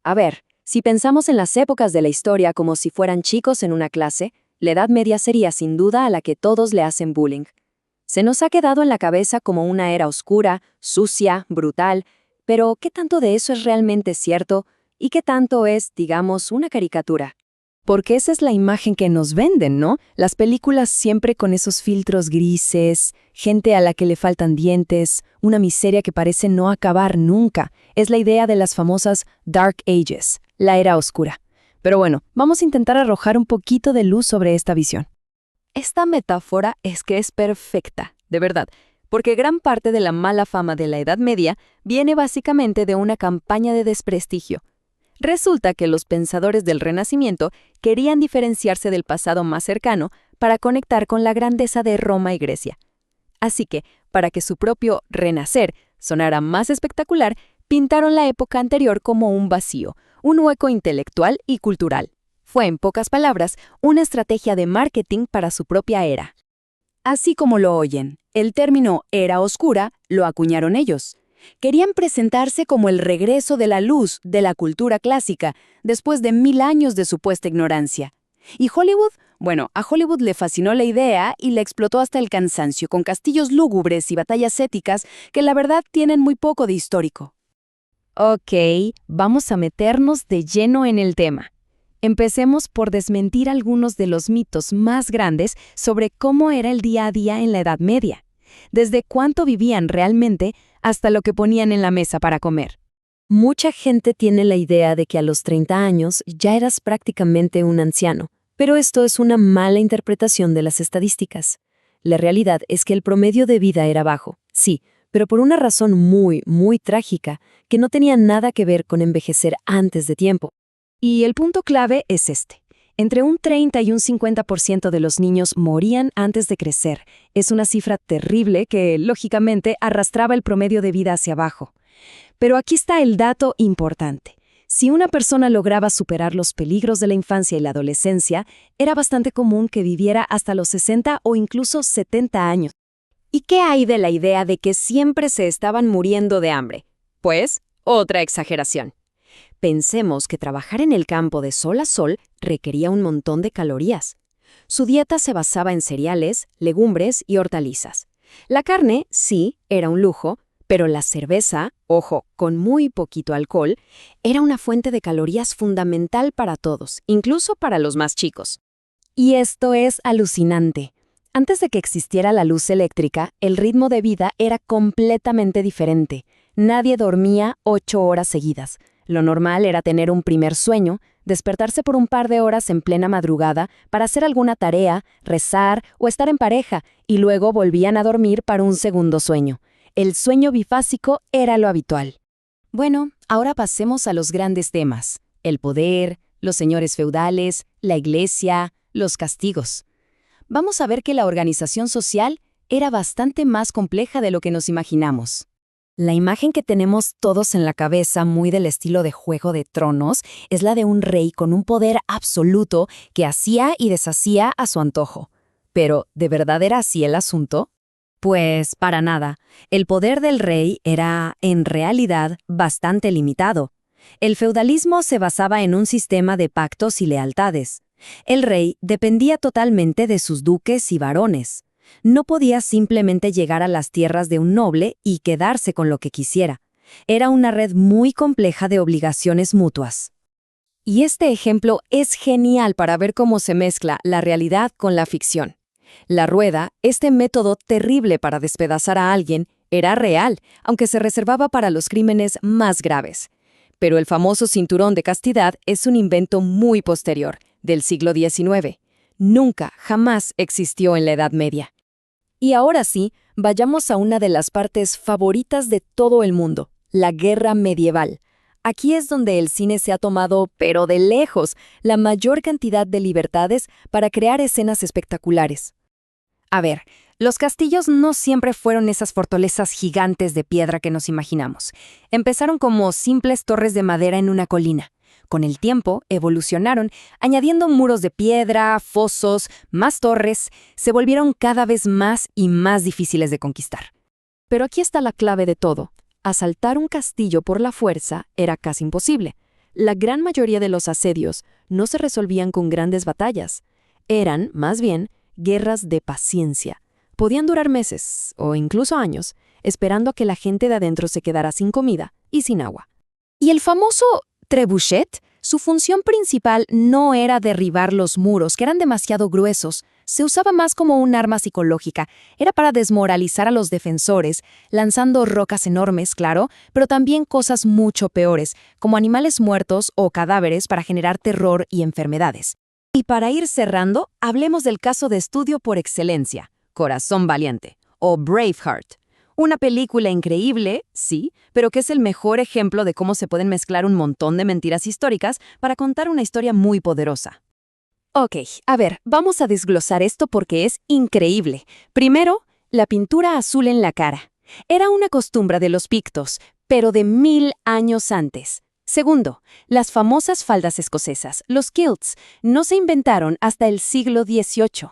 A ver, si pensamos en las épocas de la historia como si fueran chicos en una clase, la Edad Media sería sin duda a la que todos le hacen bullying. Se nos ha quedado en la cabeza como una era oscura, sucia, brutal, pero ¿qué tanto de eso es realmente cierto y qué tanto es, digamos, una caricatura? Porque esa es la imagen que nos venden, ¿no? Las películas siempre con esos filtros grises, gente a la que le faltan dientes, una miseria que parece no acabar nunca. Es la idea de las famosas Dark Ages, la era oscura. Pero bueno, vamos a intentar arrojar un poquito de luz sobre esta visión. Esta metáfora es que es perfecta, de verdad, porque gran parte de la mala fama de la Edad Media viene básicamente de una campaña de desprestigio. Resulta que los pensadores del Renacimiento querían diferenciarse del pasado más cercano para conectar con la grandeza de Roma y Grecia. Así que, para que su propio renacer sonara más espectacular, pintaron la época anterior como un vacío, un hueco intelectual y cultural. Fue, en pocas palabras, una estrategia de marketing para su propia era. Así como lo oyen, el término era oscura lo acuñaron ellos. Querían presentarse como el regreso de la luz de la cultura clásica después de 1000 años de supuesta ignorancia. ¿Y Hollywood? Bueno, a Hollywood le fascinó la idea y la explotó hasta el cansancio con castillos lúgubres y batallas éticas que la verdad tienen muy poco de histórico. Ok, vamos a meternos de lleno en el tema. Empecemos por desmentir algunos de los mitos más grandes sobre cómo era el día a día en la Edad Media. Desde cuánto vivían realmente hasta lo que ponían en la mesa para comer. Mucha gente tiene la idea de que a los 30 años ya eras prácticamente un anciano, pero esto es una mala interpretación de las estadísticas. La realidad es que el promedio de vida era bajo, sí, pero por una razón muy, muy trágica, que no tenía nada que ver con envejecer antes de tiempo. Y el punto clave es este. Entre un 30 y un 50% de los niños morían antes de crecer. Es una cifra terrible que, lógicamente, arrastraba el promedio de vida hacia abajo. Pero aquí está el dato importante. Si una persona lograba superar los peligros de la infancia y la adolescencia, era bastante común que viviera hasta los 60 o incluso 70 años. ¿Y qué hay de la idea de que siempre se estaban muriendo de hambre? Pues, otra exageración. Pensemos que trabajar en el campo de sol a sol requería un montón de calorías. Su dieta se basaba en cereales, legumbres y hortalizas. La carne, sí, era un lujo, pero la cerveza, ojo, con muy poquito alcohol, era una fuente de calorías fundamental para todos, incluso para los más chicos. Y esto es alucinante. Antes de que existiera la luz eléctrica, el ritmo de vida era completamente diferente. Nadie dormía 8 horas seguidas. Lo normal era tener un primer sueño, despertarse por un par de horas en plena madrugada para hacer alguna tarea, rezar o estar en pareja, y luego volvían a dormir para un segundo sueño. El sueño bifásico era lo habitual. Bueno, ahora pasemos a los grandes temas: el poder, los señores feudales, la iglesia, los castigos. Vamos a ver que la organización social era bastante más compleja de lo que nos imaginamos. La imagen que tenemos todos en la cabeza, muy del estilo de Juego de Tronos, es la de un rey con un poder absoluto que hacía y deshacía a su antojo. Pero, ¿de verdad era así el asunto? Pues, para nada. El poder del rey era, en realidad, bastante limitado. El feudalismo se basaba en un sistema de pactos y lealtades. El rey dependía totalmente de sus duques y varones. No podía simplemente llegar a las tierras de un noble y quedarse con lo que quisiera. Era una red muy compleja de obligaciones mutuas. Y este ejemplo es genial para ver cómo se mezcla la realidad con la ficción. La rueda, este método terrible para despedazar a alguien, era real, aunque se reservaba para los crímenes más graves. Pero el famoso cinturón de castidad es un invento muy posterior, del siglo XIX. Nunca, jamás existió en la Edad Media. Y ahora sí, vayamos a una de las partes favoritas de todo el mundo, la guerra medieval. Aquí es donde el cine se ha tomado, pero de lejos, la mayor cantidad de libertades para crear escenas espectaculares. A ver, los castillos no siempre fueron esas fortalezas gigantes de piedra que nos imaginamos. Empezaron como simples torres de madera en una colina. Con el tiempo, evolucionaron, añadiendo muros de piedra, fosos, más torres, se volvieron cada vez más y más difíciles de conquistar. Pero aquí está la clave de todo. Asaltar un castillo por la fuerza era casi imposible. La gran mayoría de los asedios no se resolvían con grandes batallas. Eran, más bien, guerras de paciencia. Podían durar meses, o incluso años, esperando a que la gente de adentro se quedara sin comida y sin agua. Y el famoso trebuchet, su función principal no era derribar los muros, que eran demasiado gruesos. Se usaba más como un arma psicológica. Era para desmoralizar a los defensores, lanzando rocas enormes, claro, pero también cosas mucho peores, como animales muertos o cadáveres para generar terror y enfermedades. Y para ir cerrando, hablemos del caso de estudio por excelencia, Corazón Valiente, o Braveheart. Una película increíble, sí, pero que es el mejor ejemplo de cómo se pueden mezclar un montón de mentiras históricas para contar una historia muy poderosa. Ok, a ver, vamos a desglosar esto porque es increíble. Primero, la pintura azul en la cara. Era una costumbre de los pictos, pero de 1000 años antes. Segundo, las famosas faldas escocesas, los kilts, no se inventaron hasta el siglo XVIII.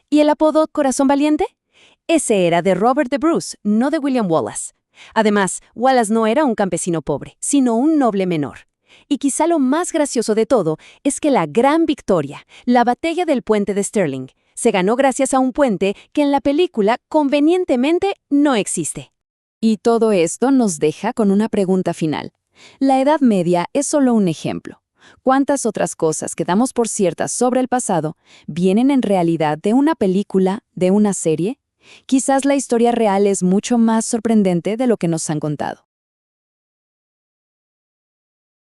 ¿Y el apodo Corazón Valiente? Ese era de Robert the Bruce, no de William Wallace. Además, Wallace no era un campesino pobre, sino un noble menor. Y quizá lo más gracioso de todo es que la gran victoria, la batalla del puente de Stirling, se ganó gracias a un puente que en la película convenientemente no existe. Y todo esto nos deja con una pregunta final. La Edad Media es solo un ejemplo. ¿Cuántas otras cosas que damos por ciertas sobre el pasado vienen en realidad de una película, de una serie? Quizás la historia real es mucho más sorprendente de lo que nos han contado.